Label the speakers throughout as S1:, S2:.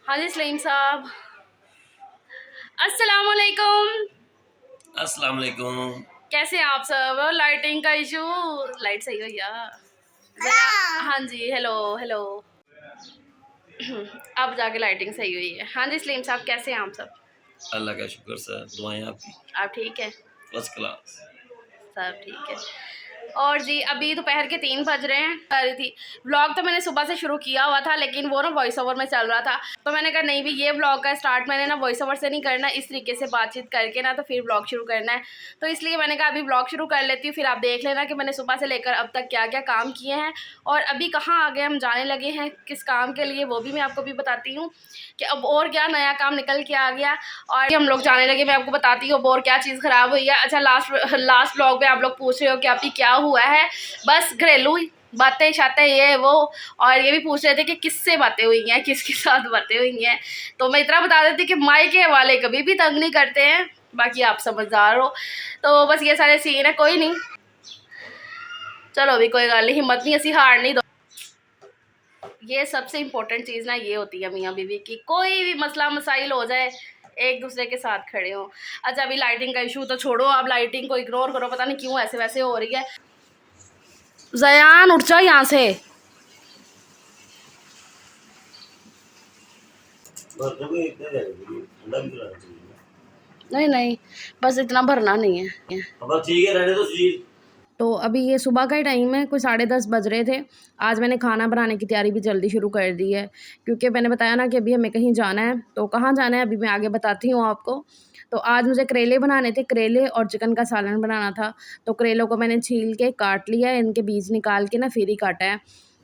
S1: हाँ जी सलीम साहब, अस्सलाम वालेकुम।
S2: अस्सलाम वालेकुम।
S1: कैसे हैं आप सब? लाइटिंग का इशू, लाइट सही हो या? हाँ जी, हेलो हेलो। अब जाके लाइटिंग सही हुई है। हाँ जी सलीम साहब, कैसे हैं आप सब?
S2: अल्लाह का शुक्र सर, दुआएं आपकी।
S1: आप ठीक है?
S2: First class.
S1: सब ठीक है। और जी अभी दोपहर के 3 बज रहे हैं। कर रही थी व्लॉग, तो मैंने सुबह से शुरू किया हुआ था, लेकिन वो ना वॉइस ओवर में चल रहा था, तो मैंने कहा नहीं भी ये व्लॉग का स्टार्ट मैंने ना वॉइस ओवर से नहीं करना, इस तरीके से बातचीत करके ना तो फिर व्लॉग शुरू करना है। तो इसलिए मैंने कहा अभी व्लॉग शुरू कर लेती हूँ, फिर आप देख लेना कि मैंने सुबह से लेकर अब तक क्या क्या काम किए हैं और अभी कहाँ आगे हम जाने लगे हैं, किस काम के लिए, वो भी मैं आपको भी बताती हूँ कि अब और क्या नया काम निकल के आ गया और हम लोग जाने लगे। मैं आपको बताती हूँ अब और क्या चीज़ ख़राब हुई है। अच्छा, लास्ट व्लॉग में आप लोग पूछ रहे हो कि अभी क्या हुआ है, बस घरेलू बातें शातें ये वो, और ये भी पूछ रहे थे कि किससे बातें हुई हैं, किसके साथ बातें हुई हैं। तो मैं इतना बता देती कि मायके वाले कभी भी तंग नहीं करते हैं, बाकी आप समझदार हो। तो बस ये सारे सीन है, कोई नहीं, चलो अभी कोई गल नहीं, हिम्मत नहीं, असी हार नहीं दो। ये सबसे इम्पोर्टेंट चीज़ ना ये होती है मियाँ बीवी की, कोई भी मसला मसाइल हो जाए एक दूसरे के साथ खड़े हो। अच्छा अभी लाइटिंग का इशू तो छोड़ो, आप लाइटिंग को इग्नोर करो, पता नहीं क्यों ऐसे वैसे हो रही है। जयान उठ जाओ यहाँ से। नहीं नहीं, बस इतना भरना नहीं है।
S2: अब ठीक है, रहने दो सुजीत।
S1: तो अभी ये सुबह का ही टाइम है, कोई 10:30 बज रहे थे। आज मैंने खाना बनाने की तैयारी भी जल्दी शुरू कर दी है, क्योंकि मैंने बताया ना कि अभी हमें कहीं जाना है। तो कहाँ जाना है अभी मैं आगे बताती हूँ आपको। तो आज मुझे करेले बनाने थे, करेले और चिकन का सालन बनाना था। तो करेलों को मैंने छील के काट लिया है, इनके बीज निकाल के ना फिर ही काटा है।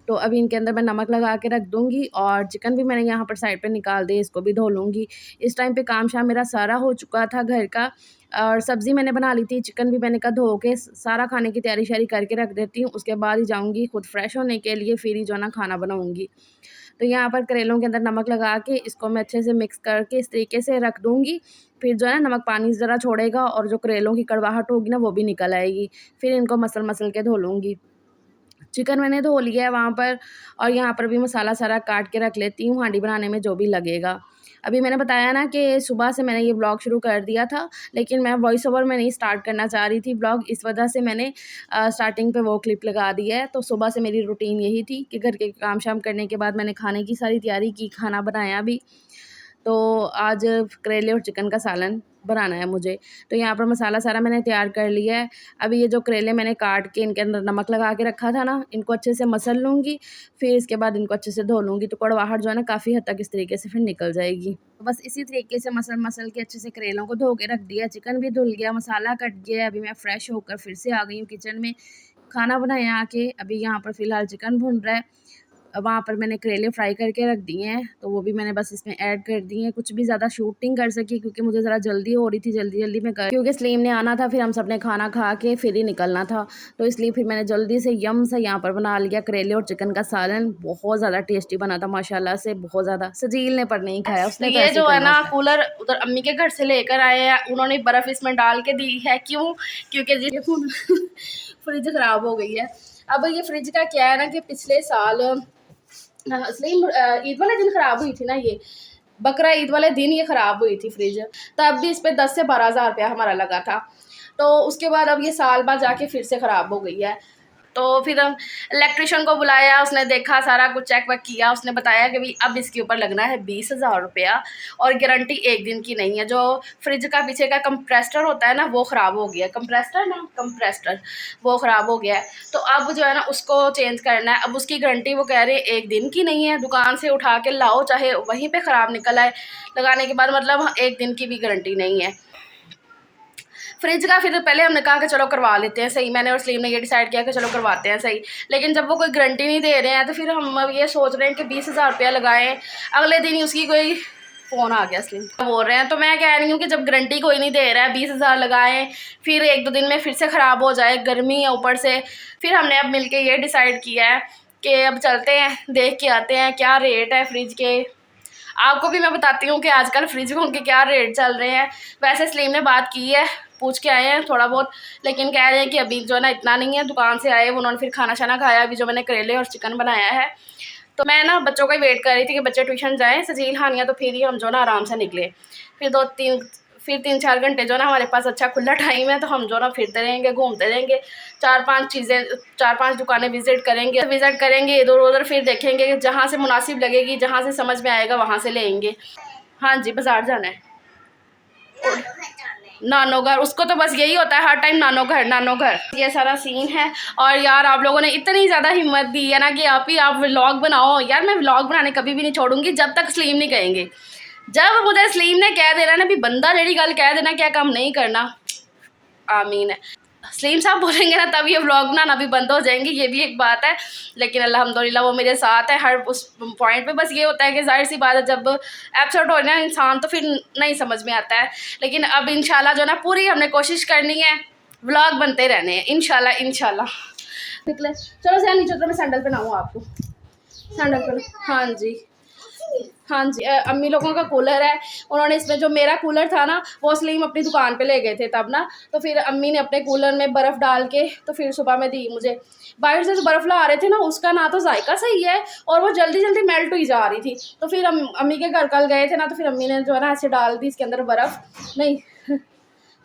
S1: तो अभी इनके अंदर मैं नमक लगा के रख दूँगी और चिकन भी मैंने यहाँ पर साइड पे निकाल दिया, इसको भी धो लूँगी। इस टाइम पे काम शाम मेरा सारा हो चुका था घर का, और सब्ज़ी मैंने बना ली थी, चिकन भी मैंने कहा धो के सारा खाने की तैयारी करके रख देती हूँ। उसके बाद ही जाऊँगी खुद फ्रेश होने के लिए, फिर ही जो है ना खाना बनाऊँगी। तो यहाँ पर करेलों के अंदर नमक लगा के इसको मैं अच्छे से मिक्स करके इस तरीके से रख दूँगी। फिर जो है ना नमक पानी ज़रा छोड़ेगा और जो करेलों की कड़वाहट होगी ना वो भी निकल आएगी। फिर इनको मसल के धो लूँगी। चिकन मैंने धो लिया है वहाँ पर, और यहाँ पर भी मसाला सारा काट के रख लेती हूँ हांडी बनाने में जो भी लगेगा। अभी मैंने बताया ना कि सुबह से मैंने ये व्लॉग शुरू कर दिया था, लेकिन मैं वॉइस ओवर में नहीं स्टार्ट करना चाह रही थी व्लॉग, इस वजह से मैंने स्टार्टिंग पे वो क्लिप लगा दी है। तो सुबह से मेरी रूटीन यही थी कि घर के काम शाम करने के बाद मैंने खाने की सारी तैयारी की, खाना बनाया भी। तो आज करेले और चिकन का सालन बनाना है मुझे। तो यहाँ पर मसाला सारा मैंने तैयार कर लिया है। अभी ये जो करेले मैंने काट के इनके अंदर नमक लगा के रखा था ना, इनको अच्छे से मसल लूँगी, फिर इसके बाद इनको अच्छे से धो लूँगी। तो कड़वाहट जो है ना काफ़ी हद तक इस तरीके से फिर निकल जाएगी। तो बस इसी तरीके से मसल के अच्छे से करेलों को धो के रख दिया, चिकन भी धुल गया, मसाला कट गया। अभी मैं फ्रेश होकर फिर से आ गई हूँ किचन में, खाना बनाया आके। अभी यहाँ पर फ़िलहाल चिकन भुन रहा है। वहाँ पर मैंने करेले फ्राई करके रख दिए हैं, तो वो भी मैंने बस इसमें ऐड कर दिए हैं। कुछ भी ज़्यादा शूट नहीं कर सकी क्योंकि मुझे ज़रा जल्दी हो रही थी, जल्दी में कर, क्योंकि सलीम ने आना था, फिर हम सब ने खाना खा के फिर ही निकलना था। तो इसलिए फिर मैंने जल्दी से यम सा यहाँ पर बना लिया करेले और चिकन का सालन। बहुत ज़्यादा टेस्टी बना था माशाल्लाह से, बहुत ज़्यादा। सजील ने पर नहीं खाया, उसने तो ये जो है ना कूलर उधर अम्मी के घर से लेकर आए हैं, उन्होंने बर्फ़ इसमें डाल के दी है। क्यों? क्योंकि जी फ्रिज ख़राब हो गई है। अब ये फ्रिज का क्या है ना कि पिछले साल सलीम ईद वाले दिन ख़राब हुई थी ना, ये बकरा ईद वाले दिन ये ख़राब हुई थी फ्रिज, तब भी इस पर 10 से 12 हज़ार रुपया हमारा लगा था। तो उसके बाद अब ये साल बाद जाके फिर से ख़राब हो गई है। तो फिर इलेक्ट्रिशियन को बुलाया, उसने देखा, सारा कुछ चेक वेक किया, उसने बताया कि भाई अब इसके ऊपर लगना है 20,000 रुपया, और गारंटी 1 दिन की नहीं है। जो फ्रिज का पीछे का कंप्रेसर होता है ना वो ख़राब हो गया, कंप्रेसर वो ख़राब हो गया है। तो अब जो है ना उसको चेंज करना है। अब उसकी गारंटी वो कह रहे हैं 1 दिन की नहीं है, दुकान से उठा के लाओ, चाहे वहीं पर ख़राब निकल आए, लगाने के बाद मतलब 1 दिन की भी गारंटी नहीं है फ्रिज का। फिर पहले हमने कहा कि चलो करवा लेते हैं सही, मैंने और सलीम ने ये डिसाइड किया कि चलो करवाते हैं सही। लेकिन जब वो कोई गारंटी नहीं दे रहे हैं तो फिर हम अब ये सोच रहे हैं कि 20,000 रुपया लगाएं, अगले दिन ही उसकी कोई फ़ोन आ गया, सलीम बोल रहे हैं। तो मैं कह रही हूँ कि जब गारंटी कोई नहीं दे रहा है, 20,000 लगाएं, फिर 1-2 दिन में फिर से ख़राब हो जाए, गर्मी है ऊपर से। फिर हमने अब मिल के ये डिसाइड किया है कि अब चलते हैं, देख के आते हैं क्या रेट है फ्रिज के। आपको भी मैं बताती हूँ कि आजकल फ्रिज में उनके क्या रेट चल रहे हैं। वैसे सलीम ने बात की है, पूछ के आए हैं थोड़ा बहुत, लेकिन कह रहे हैं कि अभी जो है ना इतना नहीं है। दुकान से आए, उन्होंने फिर खाना शाना खाया, अभी जो मैंने करेले और चिकन बनाया है। तो मैं ना बच्चों का ही वेट कर रही थी कि बच्चे ट्यूशन जाएँ, सजील हानिया, तो फिर ही हम जो ना आराम से निकले। फिर 3-4 घंटे जो ना हमारे पास अच्छा खुला टाइम है, तो हम जो ना फिरते रहेंगे, घूमते रहेंगे, 4-5 दुकानें विज़िट करेंगे इधर-उधर, फिर देखेंगे कि जहाँ से मुनासिब लगेगी, जहाँ से समझ में आएगा वहाँ से लेंगे। हाँ जी, बाज़ार जाना है। नानो घर, उसको तो बस यही होता है हर टाइम, नानो घर नानो घर। ये सारा सीन है। और यार आप लोगों ने इतनी ज़्यादा हिम्मत दी है ना कि आप व्लॉग बनाओ। यार मैं व्लॉग बनाने कभी भी नहीं छोड़ूंगी जब तक सलीम नहीं कहेंगे। जब मुझे सलीम ने कह देना ना भी बंदा रेडी गल कह देना क्या काम नहीं करना, आमीन है। सलीम साहब बोलेंगे ना तब ये व्लॉग बनाना भी बंद हो जाएंगे, ये भी एक बात है। लेकिन अल्हम्दुलिल्लाह वो मेरे साथ है हर उस पॉइंट पे। बस ये होता है कि जाहिर सी बात है जब एपिसोड हो ना इंसान तो फिर नहीं समझ में आता है। लेकिन अब इंशाल्लाह जो ना पूरी हमने कोशिश करनी है, व्लॉग बनते रहने हैं इंशाल्लाह इंशाल्लाह। निकले चलो जरा नीचे उतर, मैं सैंडल पहनाऊँ आपको, सैंडल पहना। हाँ जी हाँ जी, अम्मी लोगों का कूलर है। उन्होंने इसमें जो मेरा कूलर था ना वो सलीम अपनी दुकान पे ले गए थे तब ना, तो फिर अम्मी ने अपने कूलर में बर्फ़ डाल के तो फिर सुबह में दी मुझे। बाहर से जो बर्फ़ ला रहे थे ना उसका ना तो जायका सही है और वो जल्दी जल्दी मेल्ट हुई जा रही थी। तो फिर अम्मी के घर कल गए थे ना, तो फिर अम्मी ने जो है ना ऐसे डाल दी इसके अंदर बर्फ़, नहीं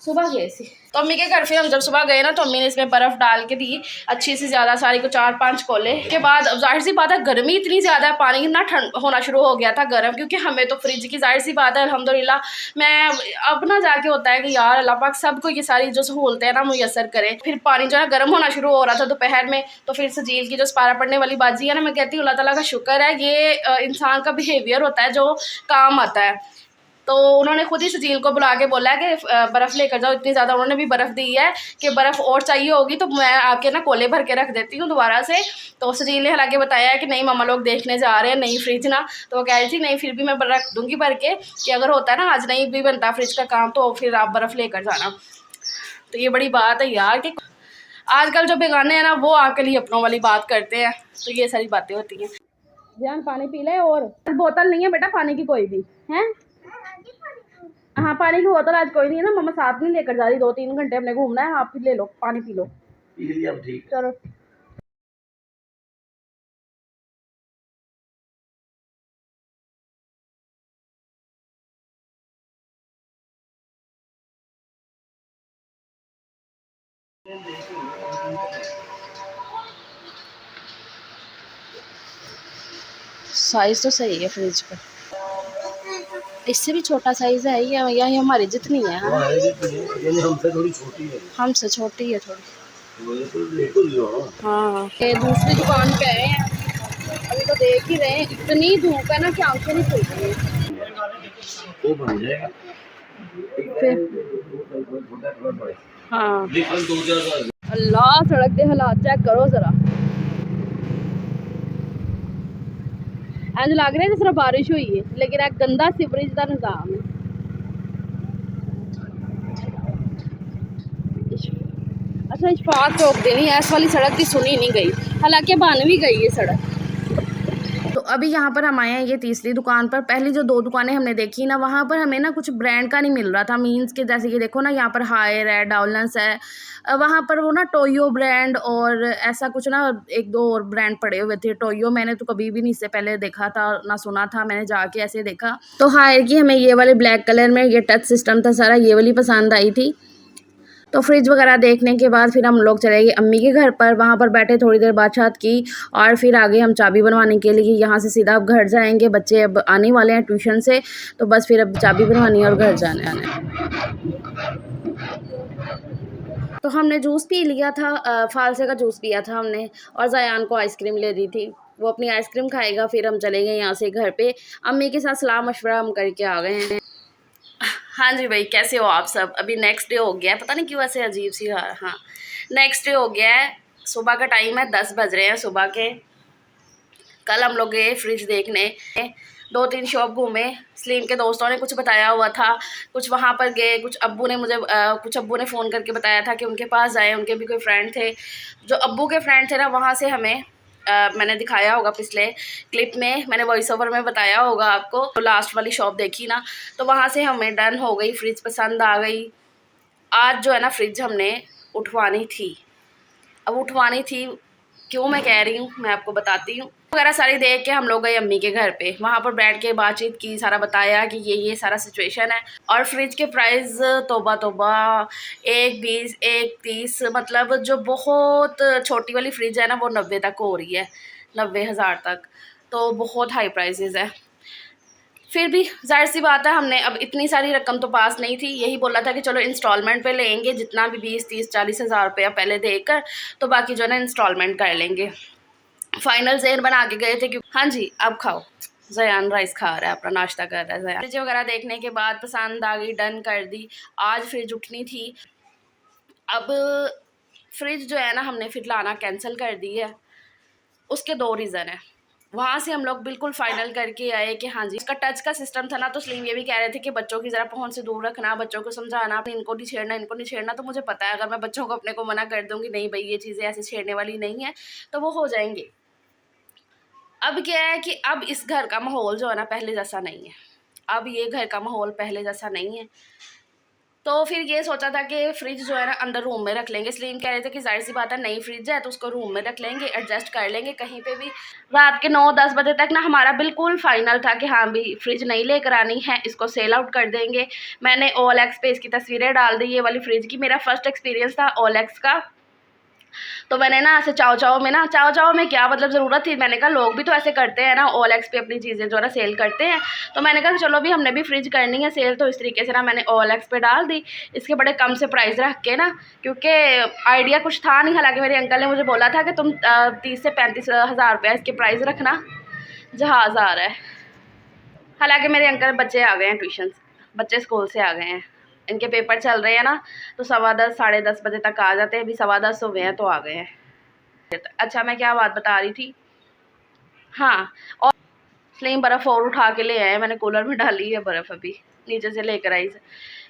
S1: सुबह गए थे तो अम्मी के घर। फिर हम जब सुबह गए ना तो अम्मी ने इसमें बर्फ़ डाल के दी अच्छी सी ज़्यादा सारी को 4-5 कोले के बाद। अब जाहिर सी बात है गर्मी इतनी ज़्यादा है, पानी ना ठंड होना शुरू हो गया था गर्म, क्योंकि हमें तो फ्रिज की जाहिर सी बात है अल्हम्दुलिल्लाह। मैं अब ना जाके होता है कि यार अल्लाह पाक सबको ये सारी जो सहूलतें हैं ना मुयसर करे। फिर पानी जो है गर्म होना शुरू हो रहा था दोपहर में, तो फिर सजील की जो सपारा पड़ने वाली बाजी है ना, मैं कहती हूँ अल्लाह ताला का शुक्र है, ये इंसान का बिहेवियर होता है जो काम आता है। तो उन्होंने खुद ही सजील को बुला के बोला है कि बर्फ़ लेकर जाओ। इतनी ज़्यादा उन्होंने भी बर्फ़ दी है कि बर्फ़ और चाहिए होगी तो मैं आके ना कोले भर के रख देती हूँ दोबारा से। तो सजील ने हालांकि बताया है कि नहीं मामा लोग देखने जा रहे हैं, नहीं फ्रिज ना, तो वो कह रही थी नहीं फिर भी मैं रख दूँगी भर के, कि अगर होता है ना आज नहीं भी बनता फ्रिज का काम तो फिर आप बर्फ़ लेकर जाना। तो ये बड़ी बात है यार कि आजकल जो बेगाने हैं ना वो आपके लिए अपनों वाली बात करते हैं, तो ये सारी बातें होती हैं। ध्यान पानी पी ले, और बोतल नहीं है बेटा पानी की कोई भी है। हाँ पानी की बोतल आज कोई नहीं है ना, मम्मा साथ नहीं लेकर जा रही, 2-3 घंटे हमने घूमना है, आप ले लो पानी पी लो। अब ठीक चलो। साइज तो सही है फ्रिज का, इससे भी छोटा साइज है या ये हमारी जितनी है। हमसे थोड़ी छोटी है, हमसे छोटी है थोड़ी। हाँ ये दूसरी दुकान पे आए हैं, अभी तो देख ही रहे हैं, इतनी धूप है ना कि आंखें नहीं खुल रही हैं। हाँ अल्लाह सड़क के हालात चेक करो जरा, इंज लग रहा है जिस तरह बारिश हुई है, लेकिन एक गंदा सीवरेज का निज़ाम है। अच्छा इशफाक रोक देनी है, इस वाली सड़क की सुनी नहीं गई, हालांकि बन भी गई है सड़क। तो अभी यहाँ पर हम आए हैं ये तीसरी दुकान पर। पहली जो 2 दुकानें हमने देखी ना वहाँ पर हमें ना कुछ ब्रांड का नहीं मिल रहा था, मीन्स के जैसे कि देखो ना यहाँ पर हायर है, डाउलेंस है, वहाँ पर वो ना टोयो ब्रांड और ऐसा कुछ ना 1-2 और ब्रांड पड़े हुए थे। टोयो मैंने तो कभी भी नहीं इससे पहले देखा था ना सुना था, मैंने जाके ऐसे देखा। तो हायर की हमें ये वाले ब्लैक कलर में ये टच सिस्टम था सारा, ये वाली पसंद आई थी। तो फ्रिज वगैरह देखने के बाद फिर हम लोग चले गए अम्मी के घर पर, वहाँ पर बैठे थोड़ी देर बातचीत की और फिर आगे हम चाबी बनवाने के लिए यहाँ से सीधा अब घर जाएंगे। बच्चे अब आने वाले हैं ट्यूशन से, तो बस फिर अब चाबी बनवानी है और घर जाना है। तो हमने जूस पी लिया था, फालसे का जूस पिया था हमने, और ज़यान को आइसक्रीम ले दी थी, वो अपनी आइसक्रीम खाएगा। फिर हम चले गए यहाँ से घर पे, अम्मी के साथ सलाह मशवरा हम करके आ गए हैं। हाँ जी भाई कैसे हो आप सब। अभी नेक्स्ट डे हो गया है, पता नहीं क्यों ऐसे अजीब सी। हाँ नेक्स्ट डे हो गया है, सुबह का टाइम है, 10 बज रहे हैं सुबह के। कल हम लोग गए फ्रिज देखने, 2-3 शॉप घूमे, सलीम के दोस्तों ने कुछ बताया हुआ था, कुछ वहाँ पर गए, कुछ अब्बू ने फ़ोन करके बताया था कि उनके पास जाए, उनके भी कोई फ्रेंड थे। जो अब्बू के फ्रेंड थे ना वहाँ से हमें मैंने दिखाया होगा पिछले क्लिप में, मैंने वॉइस ओवर में बताया होगा आपको। तो लास्ट वाली शॉप देखी ना, तो वहाँ से हमें डन हो गई, फ्रिज पसंद आ गई। आज जो है ना फ्रिज हमने उठवानी थी, अब उठवानी थी क्यों मैं कह रही हूँ मैं आपको बताती हूँ। वगैरह सारी देख के हम लोग गए अम्मी के घर पे, वहाँ पर बैठ के बातचीत की, सारा बताया कि ये सारा सिचुएशन है। और फ्रिज के प्राइस तौबा तौबा, 1 20 1 30, मतलब जो बहुत छोटी वाली फ्रिज है ना वो 90 तक हो रही है, 90,000 तक, तो बहुत हाई प्राइसेस है। फिर भी जाहिर सी बात है, हमने अब इतनी सारी रकम तो पास नहीं थी, यही बोला था कि चलो इंस्टॉलमेंट पे लेंगे, जितना भी 20 30 40 हज़ार रुपया पहले देकर, तो बाकी जो है ना इंस्टॉलमेंट कर लेंगे। फाइनल ज़हन बना के गए थे कि हाँ जी अब खाओ। ज़यान राइस खा रहा है, अपना नाश्ता कर रहा है ज़यान। फ्रिज वगैरह देखने के बाद पसंद आ गई, डन कर दी। आज फ्रिज उठनी थी, अब फ्रिज जो है ना हमने फिर लाना कैंसिल कर दी है। उसके 2 रीज़न है। वहाँ से हम लोग बिल्कुल फाइनल करके आए कि हाँ जी, इसका टच का सिस्टम था ना, तो सलीम ये भी कह रहे थे कि बच्चों की ज़रा पहुँच से दूर रखना, बच्चों को समझाना, इनको नहीं छेड़ना, इनको नहीं छेड़ना। तो मुझे पता है अगर मैं बच्चों को अपने को मना कर दूँगी नहीं भाई ये चीज़ें ऐसे छेड़ने वाली नहीं है, तो वो हो जाएंगे। अब क्या है कि अब इस घर का माहौल जो है ना पहले जैसा नहीं है, अब ये घर का माहौल पहले जैसा नहीं है। तो फिर ये सोचा था कि फ्रिज जो है ना अंदर रूम में रख लेंगे। सलीम कह रहे थे कि जाहिर सी बात है नई फ्रिज है तो उसको रूम में रख लेंगे, एडजस्ट कर लेंगे कहीं पे भी। रात के 9 10 बजे तक ना हमारा बिल्कुल फाइनल था कि हाँ भी फ्रिज नहीं लेकर आनी है, इसको सेल आउट कर देंगे। मैंने OLX पे इसकी तस्वीरें डाल दी, ये वाली फ्रिज की। मेरा फर्स्ट एक्सपीरियंस था OLX का, तो मैंने ना ऐसे चाव चाव में क्या मतलब ज़रूरत थी, मैंने कहा लोग भी तो ऐसे करते हैं ना, OLX पे अपनी चीज़ें जो है ना सेल करते हैं। तो मैंने कहा चलो भी हमने भी फ्रिज करनी है सेल, तो इस तरीके से ना मैंने OLX पे डाल दी, इसके बड़े कम से प्राइस रख के ना, क्योंकि आइडिया कुछ था नहीं। हालांकि मेरे अंकल ने मुझे बोला था कि तुम 30 से 35 हज़ार रुपया इसके प्राइस रखना, जहाज़ आ रहा है। हालांकि मेरे अंकल बच्चे आ गए हैं ट्यूशन, बच्चे स्कूल से आ गए हैं, इनके पेपर चल रहे हैं ना, तो 10:15 10:30 बजे तक आ जाते हैं। अभी 10:15 हुए हैं तो आ गए हैं। अच्छा मैं क्या बात बता रही थी, हाँ, और स्लीम बर्फ़ और उठा के ले आए, मैंने कूलर में डाली है बर्फ़, अभी नीचे से लेकर आई।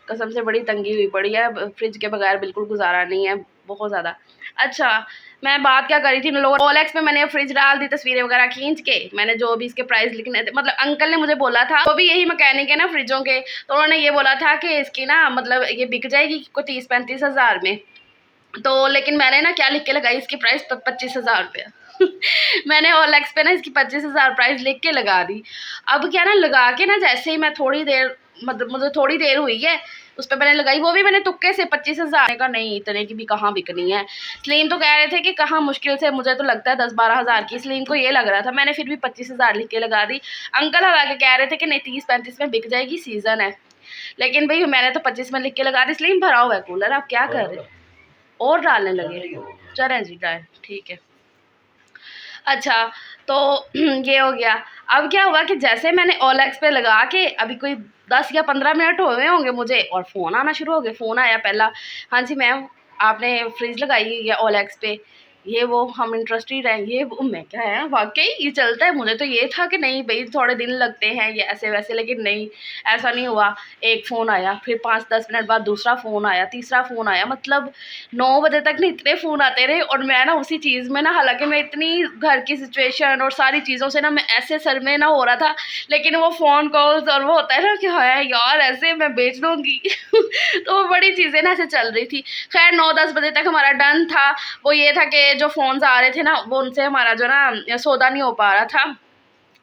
S1: कसम से बड़ी तंगी हुई पड़ी है, फ्रिज के बगैर बिल्कुल गुजारा नहीं है, बहुत ज़्यादा। अच्छा मैं बात क्या कर रही थी, लोगों OLX में मैंने फ्रिज डाल दी, तस्वीरें वगैरह खींच के, मैंने जो भी इसके प्राइस लिखने थे, मतलब अंकल ने मुझे बोला था, वो भी यही मैकेनिक है ना फ्रिजों के, तो उन्होंने ये बोला था कि इसकी ना मतलब ये बिक जाएगी कोई 30 35 हज़ार में। तो लेकिन मैंने ना क्या लिख के लगाई इसकी प्राइस 25 हज़ार रुपया। मैंने OLX पे ना इसकी 25 हज़ार प्राइस लिख के लगा दी। अब क्या ना लगा के ना जैसे ही मैं थोड़ी देर, मतलब मुझे थोड़ी देर हुई है उस पर मैंने लगाई, वो भी मैंने तुक्के से 25 हज़ार का, नहीं इतने की भी कहाँ बिकनी है। सलीम तो कह रहे थे कि कहाँ मुश्किल से, मुझे तो लगता है 10 12 हज़ार की, सलीम को ये लग रहा था। मैंने फिर भी 25 हज़ार लिख के लगा दी। अंकल हालांकि कह रहे थे कि नहीं 30 35 में बिक जाएगी, सीज़न है, लेकिन भाई मैंने तो 25 में लिख के लगा दी। सलीम भरा हुआ है कूलर, आप क्या कर रहे हैं और डालने लगे, चलें जी डाल, ठीक है। अच्छा तो ये हो गया। अब क्या हुआ कि जैसे मैंने OLX पे लगा के अभी कोई 10 या 15 मिनट हुए होंगे मुझे, और फ़ोन आना शुरू हो गया। फ़ोन आया पहला, हाँ जी मैम आपने फ्रिज लगाई है OLX पे, ये वो हम इंटरेस्टेड हैं, ये वो। मैं क्या है वाकई ये चलता है, मुझे तो ये था कि नहीं भाई थोड़े दिन लगते हैं ये ऐसे वैसे, लेकिन नहीं ऐसा नहीं हुआ। एक फ़ोन आया, फिर 5 10 मिनट बाद दूसरा फ़ोन आया, तीसरा फ़ोन आया, मतलब 9 बजे तक ना इतने फ़ोन आते रहे। और मैं ना उसी चीज़ में ना, हालांकि मैं इतनी घर की सिचुएशन और सारी चीज़ों से ना मैं ऐसे सर में ना हो रहा था, लेकिन वो फ़ोन कॉल्स और वो होता है ना कि हाँ यार ऐसे मैं बेच दूँगी तो वो बड़ी चीज़ें ना ऐसे चल रही थी। खैर 9 10 बजे तक हमारा डन था। वो ये था कि जो फ़ोन्स आ रहे थे ना वो उनसे हमारा जो ना सौदा नहीं हो पा रहा था,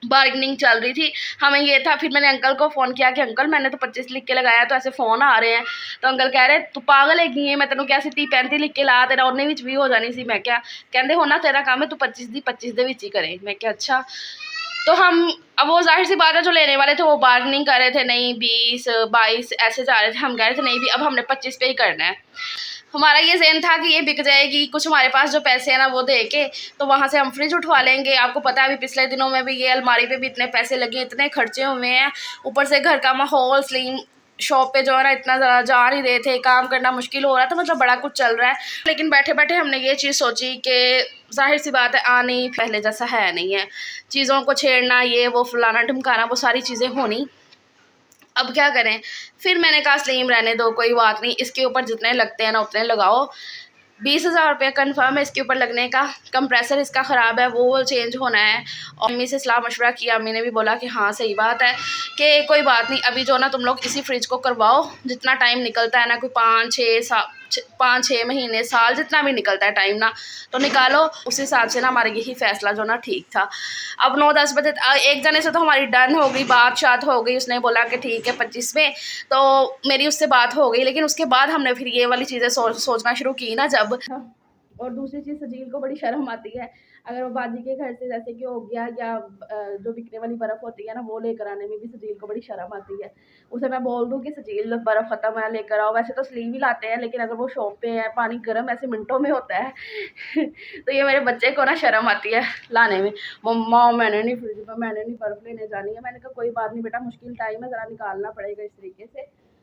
S1: बार्गेनिंग चल रही थी, हमें ये था। फिर मैंने अंकल को फ़ोन किया कि अंकल मैंने तो 25 लिख के लगाया, तो ऐसे फ़ोन आ रहे हैं। तो अंकल कह रहे तू पागल है कि मैं तेनों क्या 30 35 लिख के ला, तेरा उन्ने भी हो जानी सी। मैं क्या कहते होना तेरा काम है, तू 25 दी 25 दे विच ही करे। मैं क्या अच्छा। तो हम, अब वो जाहिर सी बात है जो लेने वाले थे वो बार्गेनिंग कर रहे थे, नहीं 20 22 ऐसे जा रहे थे। हम कह रहे थे नहीं भी अब हमने 25 पे ही करना है। हमारा ये ज़हन था कि ये बिक जाएगी, कुछ हमारे पास जो पैसे हैं ना वो दे के तो वहाँ से हम फ्रिज उठवा लेंगे। आपको पता है अभी पिछले दिनों में भी ये अलमारी पे भी इतने पैसे लगे, इतने खर्चे हुए हैं, ऊपर से घर का माहौल, सलीम शॉप पे जो है ना इतना ज़्यादा जा नहीं रहे थे, काम करना मुश्किल हो रहा था, मतलब बड़ा कुछ चल रहा है। लेकिन बैठे बैठे हमने ये चीज़ सोची कि जाहिर सी बात है आनी पहले जैसा है नहीं है, चीज़ों को छेड़ना ये वो फलाना ढमकाना वो सारी चीज़ें होनी। अब क्या करें, फिर मैंने कहा सलीम रहने दो कोई बात नहीं, इसके ऊपर जितने लगते हैं ना उतने लगाओ। 20 हज़ार रुपये कन्फर्म है इसके ऊपर लगने का। कंप्रेसर इसका ख़राब है वो चेंज होना है। और अम्मी से सलाह मशवरा किया, अम्मी ने भी बोला कि हाँ सही बात है कि कोई बात नहीं, अभी जो ना तुम लोग इसी फ्रिज को करवाओ, जितना टाइम निकलता है ना कोई 5 6 5-6 महीने साल जितना भी निकलता है टाइम ना, तो निकालो। उस हिसाब से ना हमारा यही फ़ैसला जो ना ठीक था। अब 9-10 बजे एक जने से तो हमारी डन हो गई, बात शात हो गई, उसने बोला कि ठीक है 25 में, तो मेरी उससे बात हो गई। लेकिन उसके बाद हमने फिर ये वाली चीज़ें सोचना शुरू की ना जब। और दूसरी चीज़, सजील को बड़ी शर्म आती है अगर वो बाजी के घर से जैसे कि हो गया या जो बिकने वाली बर्फ़ होती है ना वो लेकर आने में भी सजील को बड़ी शर्म आती है। उसे मैं बोल दूँ कि सजील बर्फ़ ख़त्म है लेकर आओ, वैसे तो स्लीव ही लाते हैं, लेकिन अगर वो शॉप पे है पानी गर्म ऐसे मिनटों में होता है तो ये मेरे बच्चे को ना शर्म आती है लाने में। मम्मा मैंने नहीं फ्रिज में, मैंने नहीं बर्फ़ लेने जानी है। मैंने कहा कोई बात नहीं बेटा, मुश्किल टाइम है, ज़रा निकालना पड़ेगा इस तरीके से।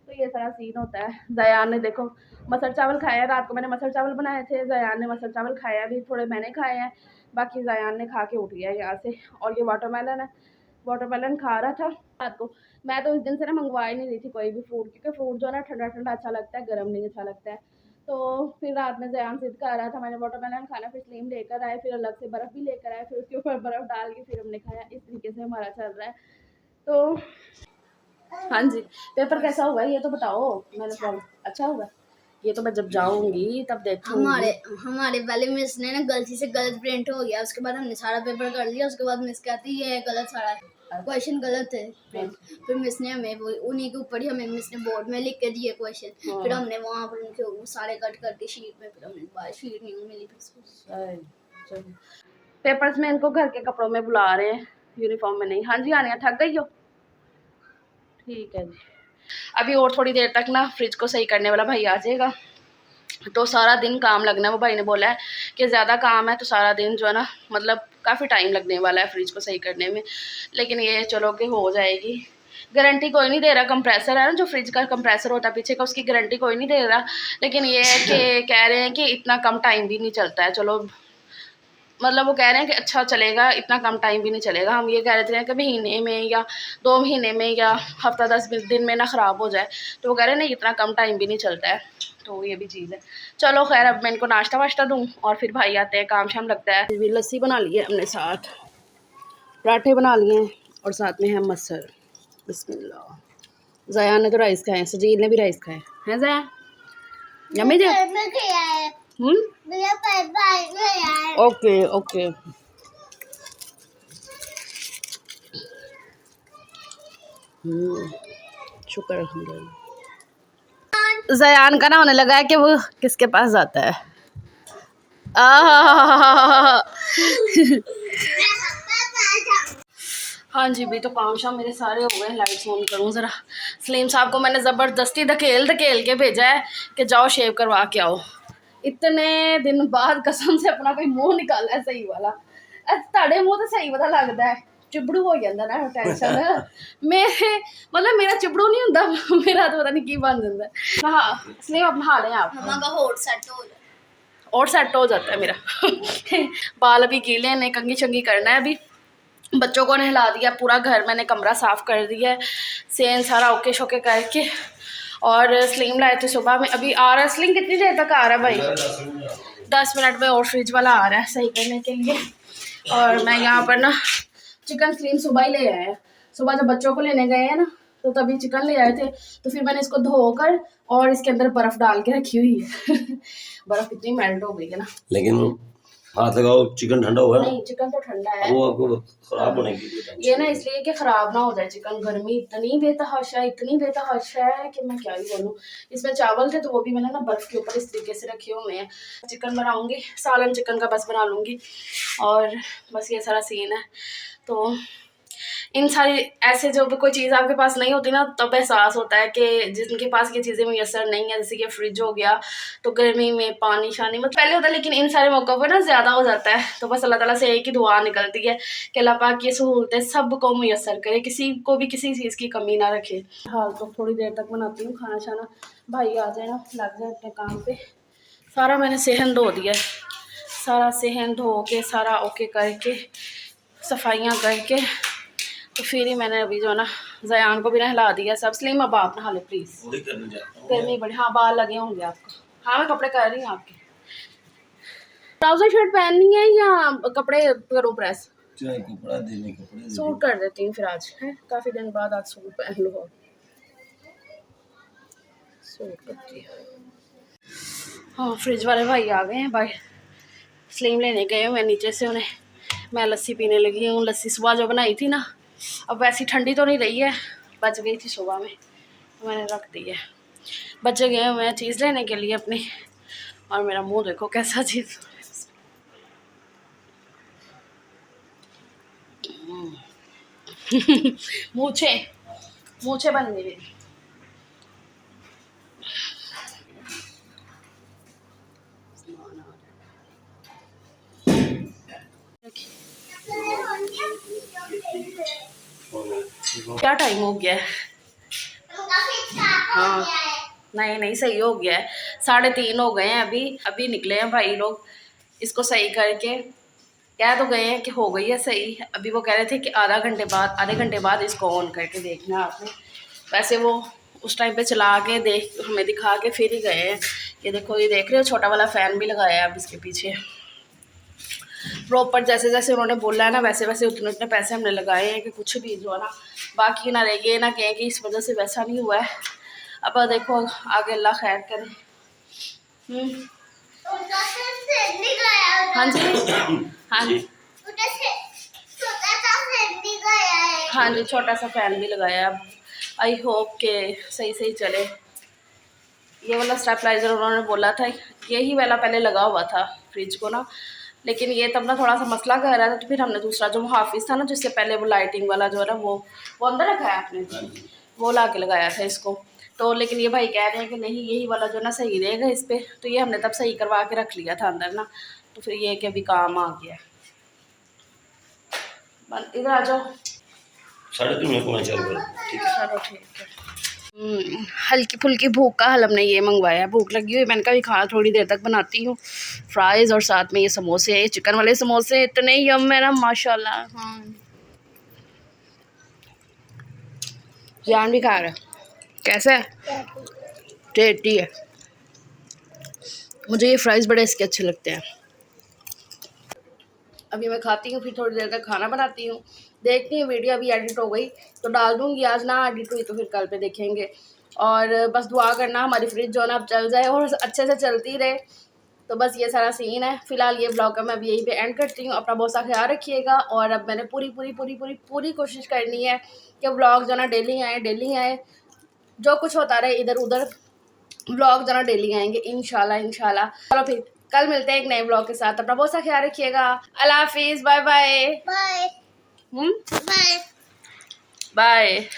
S1: तो ये सारा सीन होता है। ज़यान ने देखो मसल चावल खाया, रात को मैंने मसल चावल बनाए थे, ज़यान ने मसल चावल खाया भी, थोड़े मैंने खाए हैं, बाकी ज़यान ने खा के उठ गया यहाँ से। और ये वाटरमेलन है, वाटरमेलन खा रहा था रात को। मैं तो इस दिन से ना मंगवा ही नहीं रही थी कोई भी फ्रूट, क्योंकि फ्रूट जो है ना ठंडा ठंडा अच्छा लगता है, गर्म नहीं अच्छा लगता है। तो फिर रात में ज़यान ज़िद कर रहा था, मैंने वाटरमेलन खाना, फिर स्लीम लेकर आए, फिर अलग से बर्फ़ भी लेकर आए, फिर उसके ऊपर बर्फ़ डाल के फिर हमने खाया। इस तरीके से हमारा चल रहा है। तो हाँ जी, पेपर कैसा हुआ ये तो बताओ। मैंने अच्छा हुआ, ये तो मैं जब जाऊंगी तब देखूंगी।
S3: हमारे वाले मिस ने ना गलती से गलत प्रिंट हो गया, उसके बाद हमने सारा पेपर कर लिया। उसके बाद मिस कहती ये गलत सारा क्वेश्चन गलत है प्रिंट। फिर मिस ने हमें उन्हीं के ऊपर ही हमें मिस ने बोर्ड में लिख के दिए क्वेश्चन। फिर हमने वहाँ पर उनके सारे कट करके शीट में, फिर हमने बाहर शीट नहीं मिली फिर।
S1: पेपर्स में इनको घर के कपड़ों में बुला रहे हैं, यूनिफॉर्म में नहीं। हाँ जी आनिया, थक गई हो? ठीक है जी। अभी और थोड़ी देर तक ना फ्रिज को सही करने वाला भाई आ जाएगा, तो सारा दिन काम लगना है। वो भाई ने बोला है कि ज़्यादा काम है तो सारा दिन जो है ना मतलब काफ़ी टाइम लगने वाला है फ्रिज को सही करने में। लेकिन ये चलो कि हो जाएगी। गारंटी कोई नहीं दे रहा, कंप्रेसर है ना जो फ्रिज का कंप्रेसर होता है पीछे का, उसकी गारंटी कोई नहीं दे रहा। लेकिन ये है कि कह रहे हैं कि इतना कम टाइम भी नहीं चलता है। चलो मतलब वो कह रहे हैं कि अच्छा चलेगा, इतना कम टाइम भी नहीं चलेगा। हम ये कह रहे थे कि महीने में या 2 महीने में या हफ्ता 10 दिन में ना ख़राब हो जाए, तो वो कह रहे हैं नहीं इतना कम टाइम भी नहीं चलता है। तो ये भी चीज़ है। चलो खैर, अब मैं इनको नाश्ता वाश्ता दूँ और फिर भाई आते हैं, काम शाम लगता है। भी लस्सी बना ली है हमने, साथ पराठे बना लिए हैं और साथ में है मसर। बिस्मिल्लाह। ज़यान ने तो राइस खाए हैं, सजील ने भी राइस खाए हैं। ज़या यम्मी दे। Okay okay. शुक्र अल्हम्दुलिल्लाह। ज़यान का ना होने लगा है कि वो किसके पास जाता है। हाँ जी भी, तो काम शाम मेरे सारे हो गए। लाइट्स ऑन करूँ ज़रा। सलीम साहब को मैंने ज़बरदस्ती धकेल के भेजा है कि जाओ शेव करवा के आओ। इतने दिन बाद कसम से अपना कोई मुँह निकाला है सही वाला। ताड़े मुँह तो सही पता लगता है, चिबड़ू हो जाता ना टेंशन मेरे मतलब मेरा चिबड़ू नहीं होता, मेरा तो पता नहीं की बन जाता है। हाँ इसलिए अब नहा लें आप,
S3: हमारा होट सेट हो जाए
S1: और सेट हो जाता है मेरा बाल अभी गीले ने, कंघी शंगी करना है अभी। बच्चों को नहला दिया, पूरा घर मैंने कमरा साफ़ कर दिया है, सेन सारा ओके शोके करके। और स्लिम लाए थे सुबह में, अभी आ रहा है। स्लिम कितनी देर तक आ रहा है भाई? 10 मिनट में और फ्रिज वाला आ रहा है सही करने के लिए। और मैं यहाँ पर ना चिकन स्लिम सुबह ही ले आया है। सुबह जब बच्चों को लेने गए हैं ना तो तभी चिकन ले आए थे, तो फिर मैंने इसको धोकर और इसके अंदर बर्फ़ डाल के रखी हुई है बर्फ़ कितनी मेल्ट हो गई है ना।
S2: लेकिन हाथ लगाओ, चिकन ठंडा हुआ है ना?
S1: नहीं चिकन तो ठंडा है,
S2: वो आपको खराब होने की
S1: ये ना इसलिए कि ख़राब ना हो जाए चिकन। गर्मी इतनी बेतहाशा है कि मैं क्या ही बोलूँ। इसमें चावल थे तो वो भी मैंने ना बर्फ़ के ऊपर इस तरीके से रखे हुए हैं। चिकन बनाऊँगी, सालन चिकन का बस बना लूँगी और बस ये सारा सीन है। तो इन सारी ऐसे जो भी कोई चीज़ आपके पास नहीं होती ना तब एहसास होता है कि जिनके पास ये चीज़ें मुयसर नहीं है, जैसे कि फ्रिज हो गया तो गर्मी में पानी शानी मतलब पहले होता है, लेकिन इन सारे मौक़ों पर ना ज़्यादा हो जाता है। तो बस अल्लाह ताला से एक ही दुआ निकलती है कि अल्लाह पाक ये सहूलतें सबको मुयसर करे, किसी को भी किसी चीज़ की कमी ना रखे। हाँ तो थोड़ी देर तक बनाती हूँ खाना शाना, भाई आ जाए ना, लग जाए अपने काम पर। सारा मैंने सेहन धो दिया, सारा सेहन धो के सारा ओके करके सफाइयाँ करके तो फिर ही मैंने अभी जो ना ज़यान को भी नहला दिया सब। स्लिम अब आप नहा लो प्लीज़, गर्मी बड़ी। हाँ बाल लगे होंगे आपको। हाँ मैं कपड़े कर रही हूँ आपके। ट्राउज़र शर्ट पहननी है या कपड़े करूँ प्रेस? सूट कर देती हूँ फिर आज, है काफ़ी दिन बाद आज सूट पहन लो। सूट करती है। हाँ फ्रिज वाले भाई आ गए हैं भाई, स्लीम लेने गए हुए नीचे से उन्हें। मैं लस्सी पीने लगी हूँ। लस्सी सुबह जो बनाई थी ना, अब वैसी ठंडी तो नहीं रही है, बच गई थी सुबह में तो मैंने रख दी है। बच्चे गए हुए हैं चीज़ लेने के लिए अपनी, और मेरा मुंह देखो कैसा चीज़। मूछे मूछे बन गई मेरी। क्या टाइम हो गया है? हाँ नहीं नहीं सही हो गया है, 3:30 हो गए हैं। अभी निकले हैं भाई लोग इसको सही करके। कह तो गए हैं कि हो गई है सही, अभी वो कह रहे थे कि आधे घंटे बाद इसको ऑन करके देखना आपने। वैसे वो उस टाइम पे चला के देख हमें दिखा के फिर ही गए हैं। ये देखो, ये देख रहे हो छोटा वाला फ़ैन भी लगाया है अब इसके पीछे। प्रॉपर जैसे जैसे उन्होंने बोला है ना, वैसे वैसे उतने उतने पैसे हमने लगाए हैं कि कुछ भी जो है ना बाकी ना रह गए, ना कहें कि इस वजह से वैसा नहीं हुआ है। अब देखो आगे अल्लाह खैर करे। हाँ जी हाँ जी हाँ जी, छोटा सा फ़ैन भी लगाया। अब आई होप के सही सही चले। ये वाला स्टेबलाइज़र उन्होंने बोला था, यही वाला पहले लगा हुआ था फ्रिज को ना, लेकिन ये तब ना थोड़ा सा मसला कर रहा था, तो फिर हमने दूसरा जो मुहाफिज था ना जिससे पहले वो लाइटिंग वाला जो है ना वो अंदर रखा है आपने, वो ला के लगाया था इसको। तो लेकिन ये भाई कह रहे हैं कि नहीं यही वाला जो ना सही रहेगा इस पर, तो ये हमने तब सही करवा के रख लिया था अंदर ना, तो फिर ये कि अभी काम आ गया। इधर आ जाओ।
S2: 3:30 में पहुँच जाएगा। ठीक है
S1: चलो ठीक है। हल्की फुल्की भूख का हल हमने ये मंगवाया, भूख लगी हुई, मैंने कहा भी खाना थोड़ी देर तक बनाती हूँ। फ्राइज़ और साथ में ये समोसे हैं, चिकन वाले समोसे इतने यम है ना माशाल्लाह। हाँ जान भी खा रहा है, कैसा है? टेस्टी है। मुझे ये फ्राइज़ बड़े इसके अच्छे लगते हैं। अभी मैं खाती हूँ, फिर थोड़ी देर तक खाना बनाती हूँ। देखती हूँ वीडियो अभी एडिट हो गई तो डाल दूँगी, आज ना एडिट हुई तो फिर कल पे देखेंगे। और बस दुआ करना हमारी फ्रिज जो है ना अब चल जाए और अच्छे से चलती रहे। तो बस ये सारा सीन है। फ़िलहाल ये ब्लॉग का मैं अब यहीं पे एंड करती हूँ। अपना बहुत सा ख्याल रखिएगा, और अब मैंने पूरी कोशिश करनी है कि ब्लॉग जो ना डेली आए। जो कुछ होता रहे इधर उधर, ब्लॉग जो ना डेली आएंगे इंशाल्लाह। चलो फिर कल मिलते हैं एक नए ब्लॉग के साथ। अपना बहुत सा ख्याल रखिएगा। अल्लाह हाफिज़, बाय बाय। बाय।